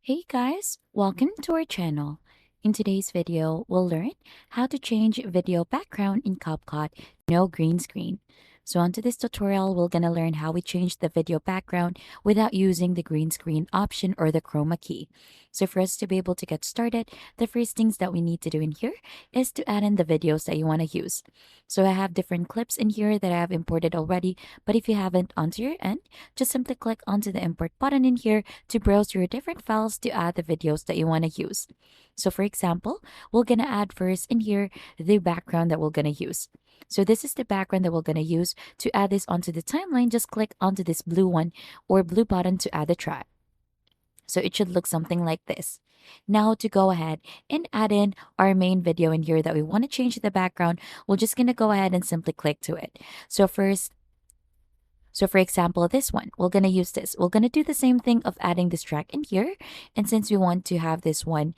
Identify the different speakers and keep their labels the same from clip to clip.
Speaker 1: Hey guys, welcome to our channel. In today's video, we'll learn how to change video background in CapCut, no green screen. So onto this tutorial, we're gonna learn how we change the video background without using the green screen option or the chroma key. So for us to be able to get started, the first things that we need to do in here is to add in the videos that you wanna use. So I have different clips in here that I have imported already, but if you haven't onto your end, just simply click onto the import button in here to browse your different files to add the videos that you want to use. So for example, we're going to add first in here the background that we're going to use. So this is the background that we're going to use to add this onto the timeline. Just click onto this blue one or blue button to add the track. So it should look something like this. Now to go ahead and add in our main video in here that we want to change the background, we're just going to go ahead and simply click to it. So for example, this one, we're going to use this. We're going to do the same thing of adding this track in here. And since we want to have this one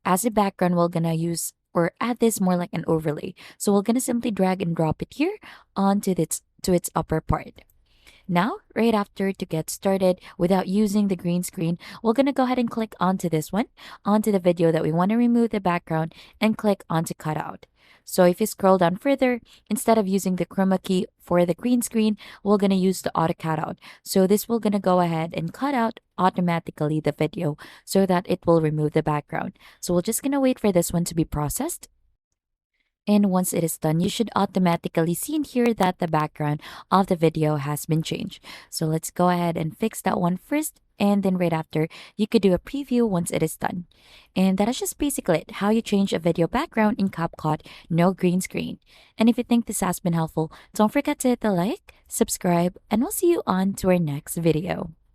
Speaker 1: as a background, we're going to use or add this more like an overlay. So we're going to simply drag and drop it here onto its upper part. Now, right after to get started without using the green screen, we're going to go ahead and click onto this one, onto the video that we want to remove the background and click onto cutout. So if you scroll down further, instead of using the chroma key for the green screen, we're going to use the auto cutout. So this will going to go ahead and cut out automatically the video so that it will remove the background. So we're just going to wait for this one to be processed. And once it is done, you should automatically see in here that the background of the video has been changed. So let's go ahead and fix that one first. And then right after, you could do a preview once it is done. And that is just basically it, how you change a video background in CapCut, no green screen. And if you think this has been helpful, don't forget to hit the like, subscribe, and we'll see you on to our next video.